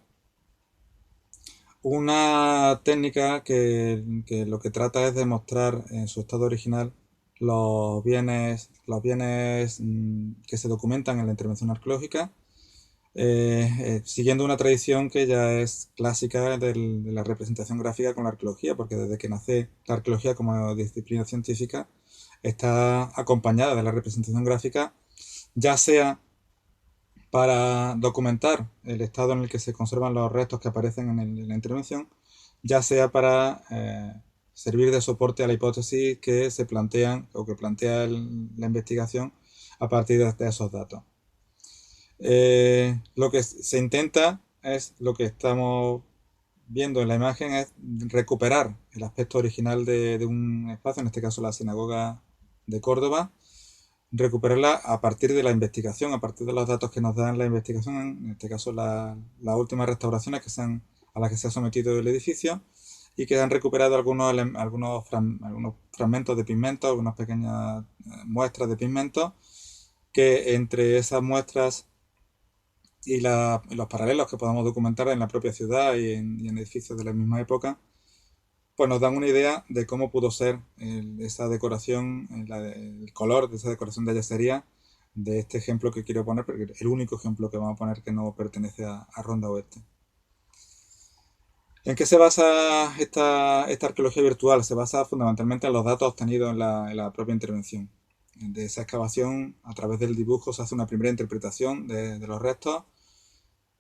una técnica que lo que trata es de mostrar en su estado original los bienes que se documentan en la intervención arqueológica, siguiendo una tradición que ya es clásica de la representación gráfica con la arqueología, porque desde que nace la arqueología como disciplina científica está acompañada de la representación gráfica, ya sea para documentar el estado en el que se conservan los restos que aparecen en la intervención, ya sea para servir de soporte a la hipótesis que se plantean o que plantea la investigación a partir de esos datos. Lo que se intenta es lo que estamos viendo en la imagen es recuperar el aspecto original de un espacio, en este caso la sinagoga de Córdoba, recuperarla a partir de la investigación, a partir de los datos que nos dan la investigación, en este caso las últimas restauraciones a las que se ha sometido el edificio y que han recuperado algunos fragmentos de pigmentos, algunas pequeñas muestras de pigmentos, que entre esas muestras y los paralelos que podamos documentar en la propia ciudad y en edificios de la misma época, pues nos dan una idea de cómo pudo ser esa decoración, el color de esa decoración de yesería de este ejemplo que quiero poner, porque es el único ejemplo que vamos a poner que no pertenece a Ronda Oeste. ¿En qué se basa esta arqueología virtual? Se basa fundamentalmente en los datos obtenidos en la propia intervención. De esa excavación, a través del dibujo, se hace una primera interpretación de los restos.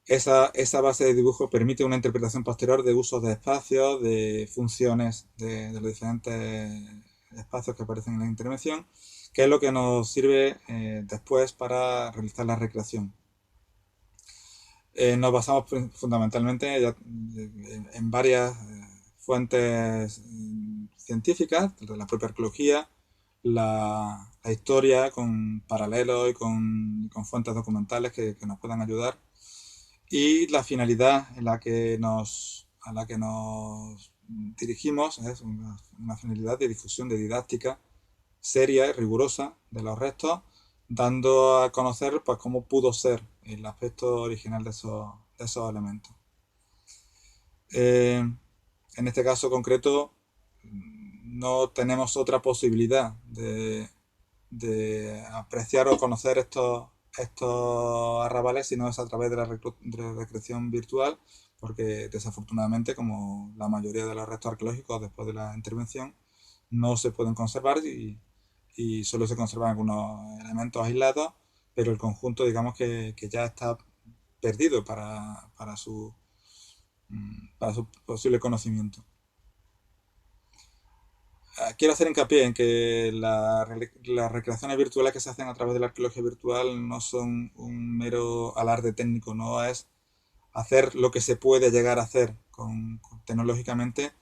Esa base de dibujo permite una interpretación posterior de usos de espacios, de funciones de los diferentes espacios que aparecen en la intervención, que es lo que nos sirve después para realizar la recreación. Nos basamos fundamentalmente en varias fuentes científicas, de la propia arqueología, la historia con paralelos y con fuentes documentales que nos puedan ayudar y la finalidad a la que nos dirigimos es una finalidad de difusión, de didáctica seria y rigurosa de los restos, dando a conocer pues, cómo pudo ser el aspecto original de esos elementos. En este caso concreto no tenemos otra posibilidad de apreciar o conocer estos arrabales si no es a través de la recreación virtual, porque desafortunadamente, como la mayoría de los restos arqueológicos después de la intervención, no se pueden conservar y solo se conservan algunos elementos aislados, pero el conjunto digamos que ya está perdido para su posible conocimiento. Quiero hacer hincapié en que las recreaciones virtuales que se hacen a través de la arqueología virtual no son un mero alarde técnico, no es hacer lo que se puede llegar a hacer tecnológicamente,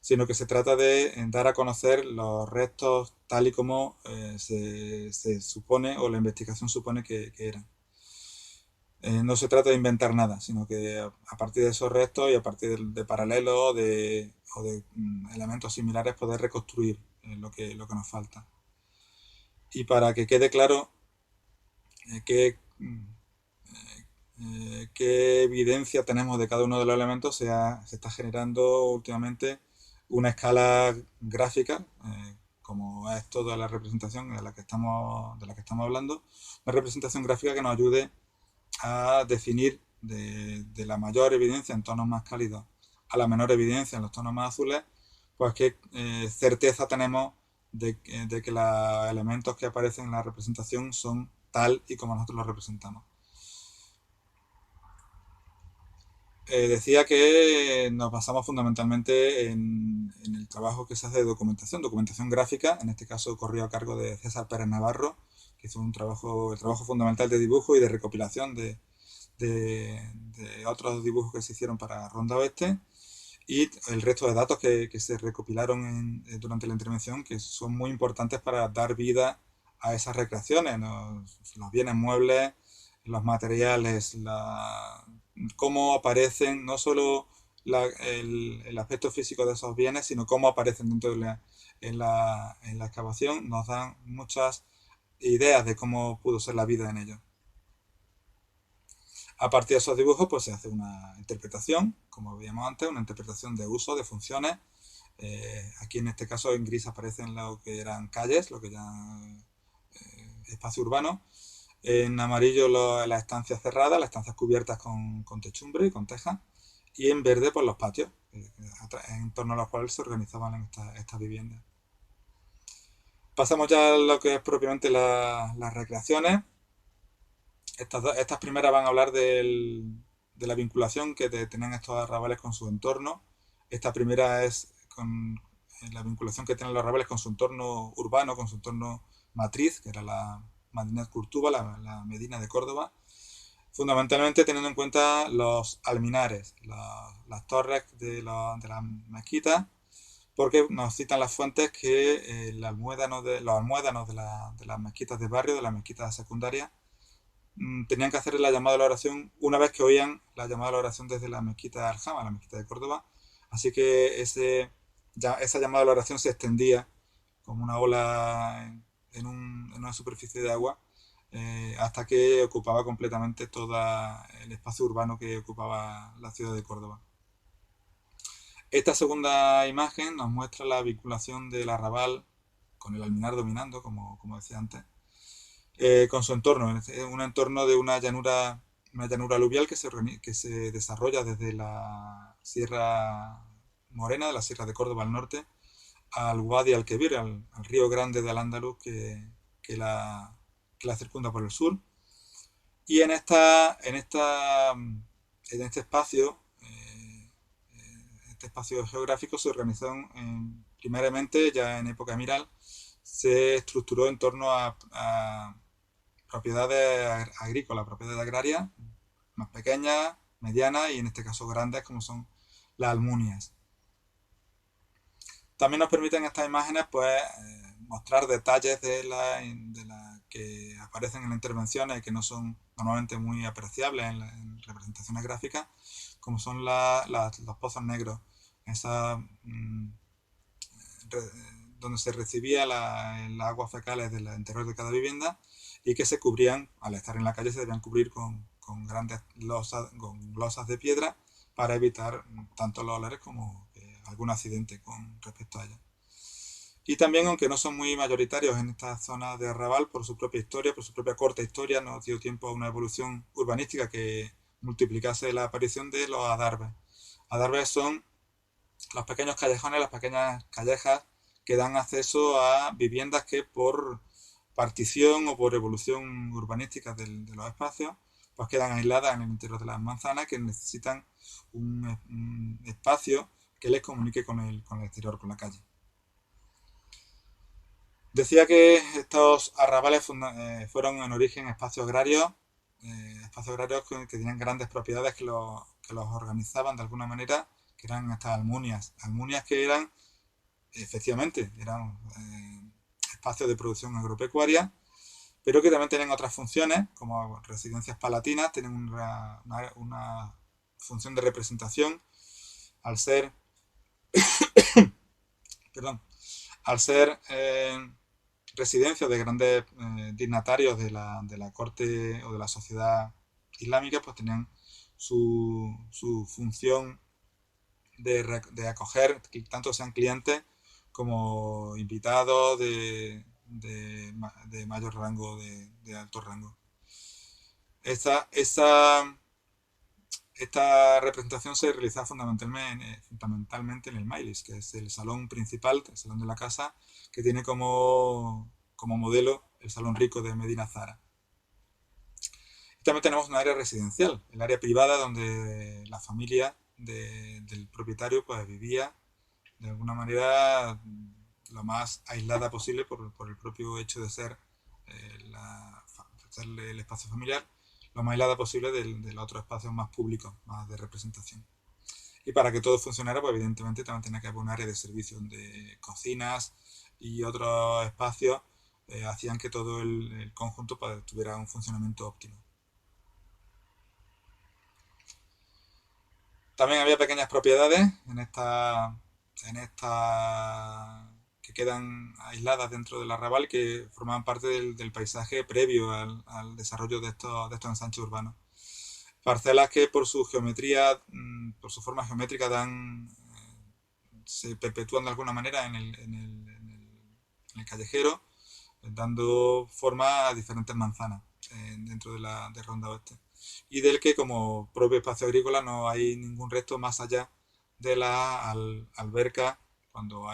sino que se trata de dar a conocer los restos tal y como se supone o la investigación supone que eran. No se trata de inventar nada, sino que a partir de esos restos y a partir de paralelos o de elementos similares poder reconstruir lo que nos falta. Y para que quede claro qué evidencia tenemos de cada uno de los elementos, se está generando últimamente una escala gráfica, como es toda la representación de la que estamos hablando, una representación gráfica que nos ayude a definir de la mayor evidencia en tonos más cálidos a la menor evidencia en los tonos más azules, pues qué certeza tenemos de que los elementos que aparecen en la representación son tal y como nosotros los representamos. Decía que nos basamos fundamentalmente en el trabajo que se hace de documentación gráfica, en este caso corrió a cargo de César Pérez Navarro, que hizo el trabajo fundamental de dibujo y de recopilación de otros dibujos que se hicieron para Ronda Oeste y el resto de datos que se recopilaron durante la intervención, que son muy importantes para dar vida a esas recreaciones, los bienes muebles, los materiales, cómo aparecen, no solo el aspecto físico de esos bienes, sino cómo aparecen dentro en la excavación, nos dan muchas ideas de cómo pudo ser la vida en ellos. A partir de esos dibujos, pues se hace una interpretación, como veíamos antes, una interpretación de uso, de funciones. Aquí en este caso en gris aparecen lo que eran calles, lo que ya espacio urbano. En amarillo las estancias cerradas, las estancias cubiertas con techumbre y con tejas. Y en verde, pues los patios, en torno a los cuales se organizaban estas viviendas. Pasamos ya a lo que es propiamente las recreaciones. Estas primeras van a hablar de la vinculación que tenían estos arrabales con su entorno. Esta primera es con la vinculación que tienen los arrabales con su entorno urbano, con su entorno matriz, que era la Madinat Curtuba, la Medina de Córdoba, fundamentalmente teniendo en cuenta los alminares, las torres de las mezquitas, porque nos citan las fuentes que los almuédanos de las mezquitas de barrio, de las mezquitas secundarias, tenían que hacer la llamada a la oración una vez que oían la llamada a la oración desde la mezquita de Aljama, la mezquita de Córdoba. Así que esa llamada a la oración se extendía como una ola en una superficie de agua hasta que ocupaba completamente todo el espacio urbano que ocupaba la ciudad de Córdoba. Esta segunda imagen nos muestra la vinculación del arrabal con el alminar dominando, como decía antes, con su entorno, un entorno de una llanura aluvial que se desarrolla desde la Sierra Morena, de la Sierra de Córdoba al norte, al Wadi al-Kebir, al río grande de Al-Ándalus que la circunda por el sur. Y en este espacio, geográfico se organizó primeramente, ya en época emiral, se estructuró en torno a propiedades agrícolas, propiedades agrarias, más pequeñas, medianas y en este caso grandes como son las almunias. También nos permiten estas imágenes pues mostrar detalles de la que aparecen en las intervenciones y que no son normalmente muy apreciables en representaciones gráficas, como son los pozos negros, esa, donde se recibía las aguas fecales del interior de cada vivienda y que se cubrían, al estar en la calle, se debían cubrir con grandes losas de piedra para evitar tanto los olores como algún accidente con respecto a ellas. Y también, aunque no son muy mayoritarios en esta zona de arrabal, por su propia historia, por su propia corta historia, no dio tiempo a una evolución urbanística que multiplicase la aparición de los adarbes. Adarbes son los pequeños callejones, las pequeñas callejas que dan acceso a viviendas que por partición o por evolución urbanística de los espacios, pues quedan aisladas en el interior de las manzanas, que necesitan un espacio que les comunique con el exterior, con la calle. Decía que estos arrabales fueron en origen espacios agrarios que tenían grandes propiedades que los organizaban de alguna manera, que eran estas almunias que eran, efectivamente, eran espacios de producción agropecuaria, pero que también tienen otras funciones, como residencias palatinas, tienen una función de representación al ser, perdón, al ser residencias de grandes dignatarios de la corte o de la sociedad islámica, pues tenían su función de acoger, tanto sean clientes como invitados de mayor rango, de alto rango. Esta representación se realiza fundamentalmente en el Majlis, que es el salón principal, el salón de la casa, que tiene como modelo el Salón Rico de Medina Zara. Y también tenemos un área residencial, el área privada donde la familia del propietario pues vivía de alguna manera lo más aislada posible por el propio hecho de ser el espacio familiar, lo más aislada posible del otro espacio más público, más de representación. Y para que todo funcionara, pues evidentemente también tenía que haber un área de servicio de cocinas y otros espacios hacían que todo el conjunto pues, tuviera un funcionamiento óptimo. También había pequeñas propiedades en esta que quedan aisladas dentro del arrabal que formaban parte del paisaje previo al desarrollo de estos ensanches urbanos. Parcelas que por su geometría, por su forma geométrica, se perpetúan de alguna manera en el callejero, dando forma a diferentes manzanas dentro de Ronda Oeste. Y del que, como propio espacio agrícola, no hay ningún resto más allá de la alberca, cuando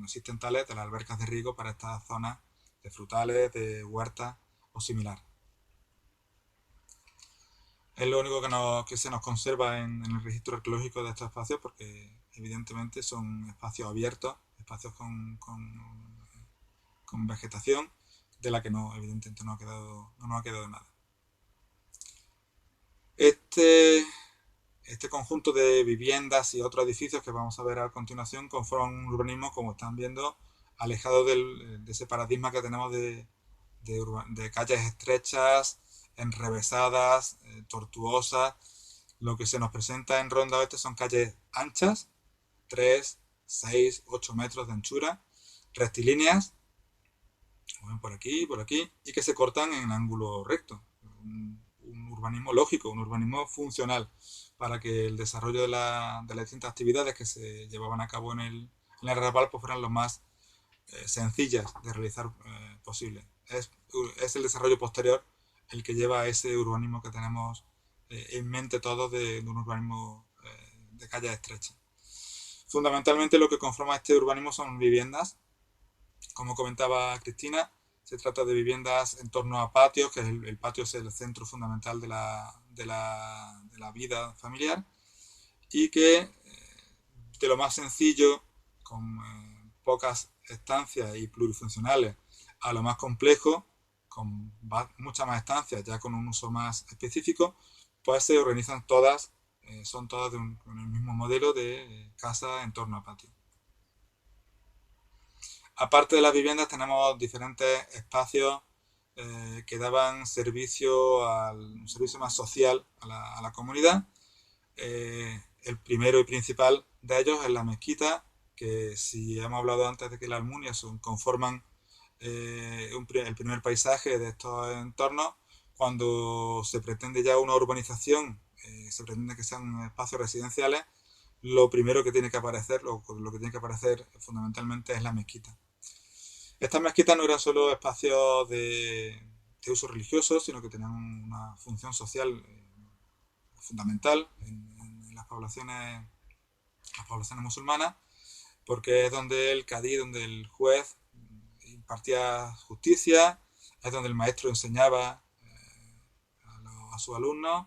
existen tales, de las albercas de riego para estas zonas de frutales, de huertas o similar. Es lo único que se nos conserva en el registro arqueológico de estos espacios porque evidentemente son espacios abiertos, espacios con vegetación de la que evidentemente no nos ha quedado nada. Este conjunto de viviendas y otros edificios que vamos a ver a continuación conforman un urbanismo, como están viendo, alejado de ese paradigma que tenemos de calles estrechas, enrevesadas, tortuosas. Lo que se nos presenta en Ronda Oeste son calles anchas, 3, 6, 8 metros de anchura, rectilíneas, por aquí, y que se cortan en ángulo recto. Un urbanismo lógico, un urbanismo funcional, para que el desarrollo de las distintas actividades que se llevaban a cabo en el arrabal pues fueran lo más sencillas de realizar posible. Es el desarrollo posterior el que lleva a ese urbanismo que tenemos en mente todos de un urbanismo de calles estrechas. Fundamentalmente lo que conforma este urbanismo son viviendas. Como comentaba Cristina, se trata de viviendas en torno a patios, que el patio es el centro fundamental de la vida familiar, y que de lo más sencillo, con pocas estancias y plurifuncionales, a lo más complejo, con muchas más estancias, ya con un uso más específico, pues se organizan todas, son todas con el mismo modelo de casa en torno a patio. Aparte de las viviendas tenemos diferentes espacios que daban un servicio más social a la comunidad. El primero y principal de ellos es la mezquita, que si hemos hablado antes de que las Almunias conforman el primer paisaje de estos entornos, cuando se pretende ya una urbanización, se pretende que sean espacios residenciales, lo primero que tiene que aparecer, lo que tiene que aparecer fundamentalmente es la mezquita. Estas mezquitas no eran solo espacios de uso religioso, sino que tenían una función social fundamental en las poblaciones musulmanas, porque es donde el cadí, donde el juez impartía justicia, es donde el maestro enseñaba a sus alumnos,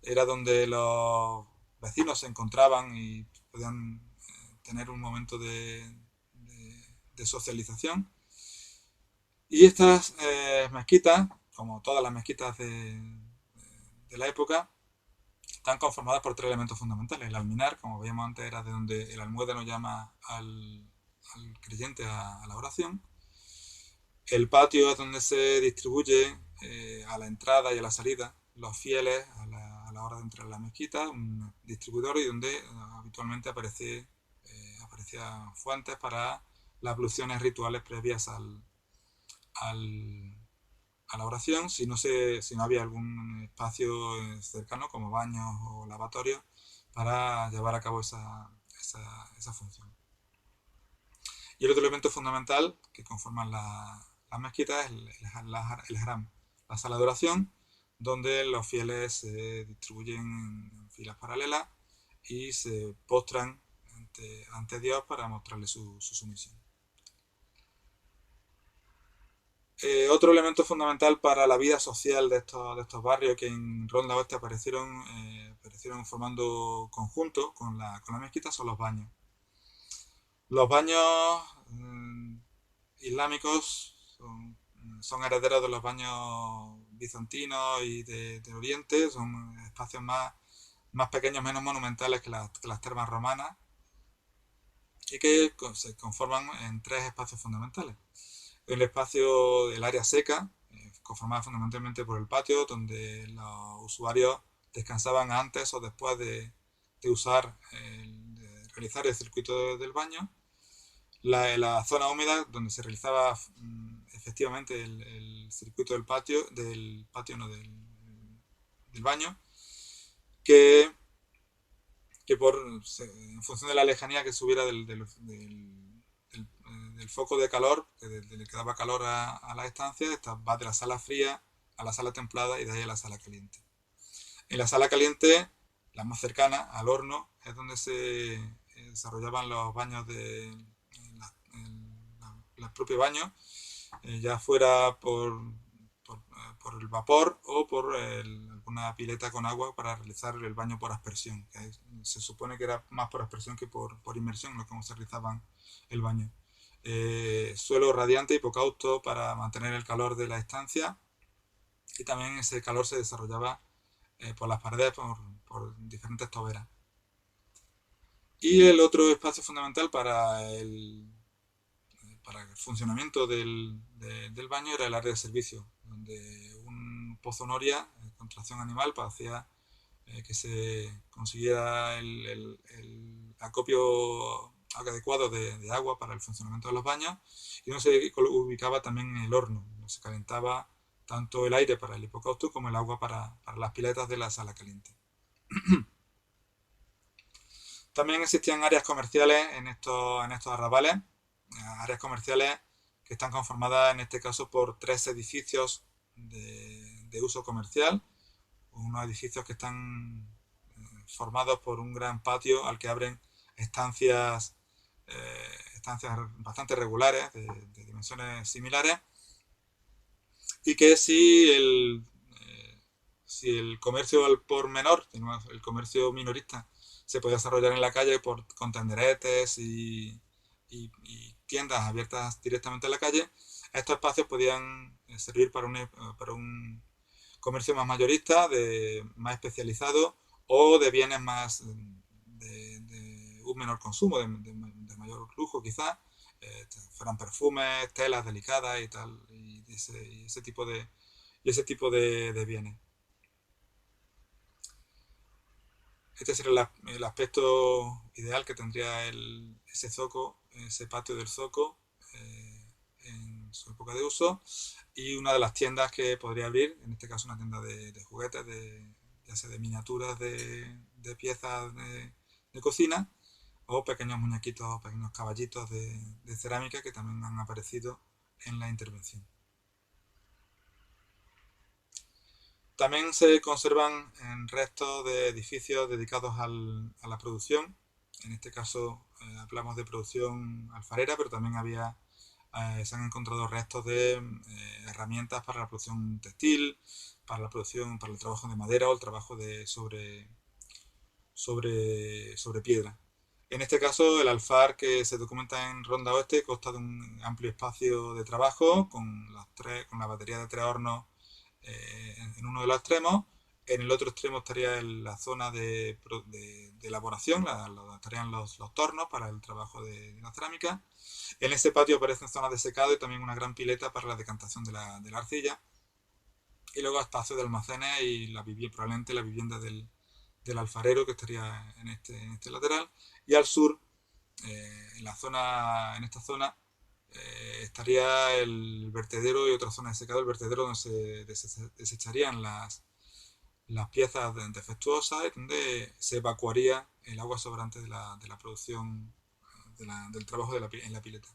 era donde los vecinos se encontraban y podían tener un momento de socialización. Y estas mezquitas, como todas las mezquitas de la época, están conformadas por tres elementos fundamentales. El alminar, como veíamos antes, era de donde el almuédano llama al creyente a la oración. El patio es donde se distribuye a la entrada y a la salida los fieles a la hora de entrar a la mezquita, un distribuidor y donde habitualmente aparecían fuentes para las abluciones rituales previas a la oración, si no había algún espacio cercano como baños o lavatorios para llevar a cabo esa función. Y el otro elemento fundamental que conforman las mezquitas es el haram, la sala de oración, donde los fieles se distribuyen en filas paralelas y se postran ante Dios para mostrarle su sumisión. Otro elemento fundamental para la vida social de estos barrios que en Ronda Oeste aparecieron formando conjunto con la mezquita son los baños. Los baños islámicos son herederos de los baños bizantinos y de Oriente, son espacios más pequeños, menos monumentales que las termas romanas y que se conforman en tres espacios fundamentales. el espacio, el área seca, conformada fundamentalmente por el patio, donde los usuarios descansaban antes o después de usar, de realizar el circuito del baño. La zona húmeda, donde se realizaba efectivamente el circuito del patio no, del baño, que, en función de la lejanía que subiera del foco de calor, que le daba calor a la estancia, esta va de la sala fría a la sala templada y de ahí a la sala caliente. En la sala caliente, la más cercana al horno, es donde se desarrollaban los baños el propio baño, ya fuera por el vapor o por alguna pileta con agua para realizar el baño por aspersión. Que se supone que era más por aspersión que por inmersión, lo que se realizaban el baño. Suelo radiante y hipocausto para mantener el calor de la estancia, y también ese calor se desarrollaba por las paredes por diferentes toberas. Y el otro espacio fundamental para el funcionamiento del baño era el área de servicio, donde un pozo noria con tracción animal hacía que se consiguiera el acopio adecuado de agua para el funcionamiento de los baños, y donde se ubicaba también el horno, donde se calentaba tanto el aire para el hipocausto como el agua para las piletas de la sala caliente. También existían áreas comerciales en estos arrabales, áreas comerciales que están conformadas en este caso por 3 edificios de uso comercial, unos edificios que están formados por un gran patio al que abren estancias, estancias bastante regulares, de dimensiones similares, y que si el comercio al por menor, el comercio minorista, se podía desarrollar en la calle con tenderetes y tiendas abiertas directamente en la calle, estos espacios podían servir para un comercio más mayorista, más especializado, o de bienes más de un menor consumo, de mayor lujo quizás, fueran perfumes, telas delicadas y tal, y ese tipo de bienes. Este sería el aspecto ideal que tendría ese patio del zoco en su época de uso, y una de las tiendas que podría abrir, en este caso una tienda de juguetes, ya sea de miniaturas de piezas de cocina, o pequeños muñequitos o pequeños caballitos de cerámica que también han aparecido en la intervención. También se conservan restos de edificios dedicados a la producción. En este caso hablamos de producción alfarera, pero también se han encontrado restos de herramientas para la producción textil, para el trabajo de madera o el trabajo sobre piedra. En este caso, el alfar que se documenta en Ronda Oeste consta de un amplio espacio de trabajo con la batería de 3 hornos en uno de los extremos. En el otro extremo estaría la zona de elaboración, donde estarían los tornos para el trabajo de la cerámica. En ese patio aparecen zonas de secado y también una gran pileta para la decantación de la arcilla. Y luego espacios de almacenes y probablemente la vivienda del alfarero, que estaría en este lateral. Y al sur, en esta zona, estaría el vertedero y otra zona de secado, el vertedero donde se desecharían las piezas defectuosas y donde se evacuaría el agua sobrante de la producción, del trabajo en la pileta.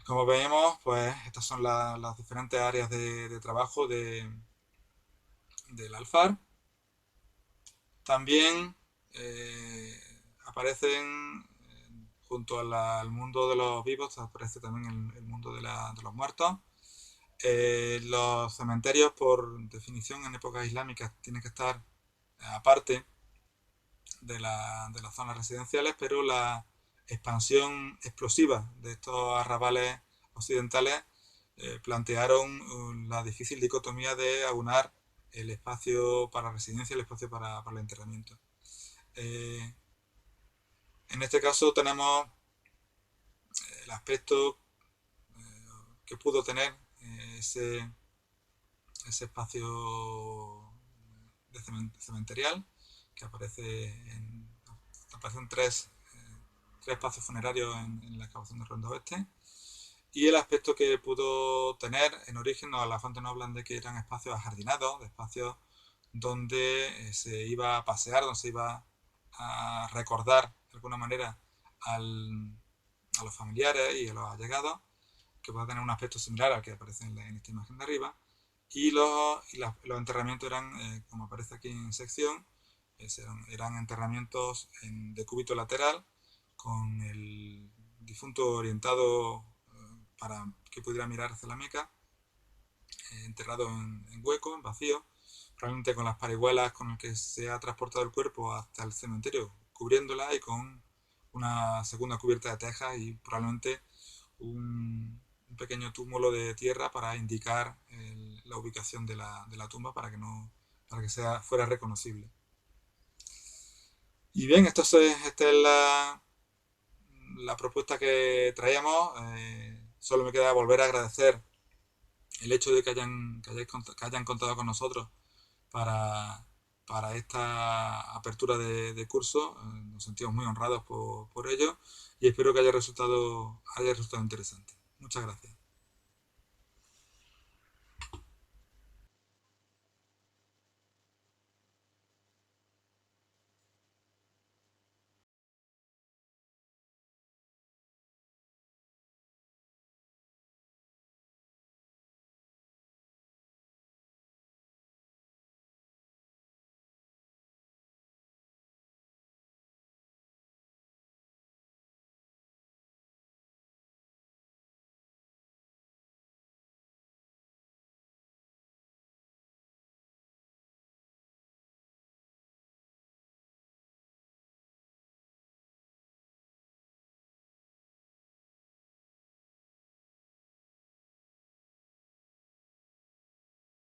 Como vemos, pues estas son las diferentes áreas de trabajo del alfar. También aparecen, junto al mundo de los vivos, aparece también el mundo de los muertos. Los cementerios, por definición, en épocas islámicas tienen que estar aparte de las zonas residenciales, pero la expansión explosiva de estos arrabales occidentales plantearon la difícil dicotomía de aunar el espacio para residencia y el espacio para el enterramiento. En este caso tenemos el aspecto que pudo tener ese espacio de cementerial que aparecen tres espacios funerarios en la excavación de Ronda Oeste. Y el aspecto que pudo tener en origen, las fuentes nos hablan de que eran espacios ajardinados, espacios donde se iba a pasear, donde se iba a recordar de alguna manera a los familiares y a los allegados, que pueda tener un aspecto similar al que aparece en esta imagen de arriba. Y los enterramientos eran, como aparece aquí en sección, eran enterramientos de cúbito lateral, con el difunto orientado para que pudiera mirar hacia la Meca, enterrado en hueco, en vacío, probablemente con las parihuelas con las que se ha transportado el cuerpo hasta el cementerio, cubriéndola, y con una segunda cubierta de tejas y probablemente un pequeño túmulo de tierra para indicar la ubicación de la tumba para que fuera reconocible. Y bien, esta es la propuesta que traíamos. Solo me queda volver a agradecer el hecho de que hayan contado con nosotros para, para esta apertura de curso. Nos sentimos muy honrados por ello y espero que haya resultado interesante. Muchas gracias.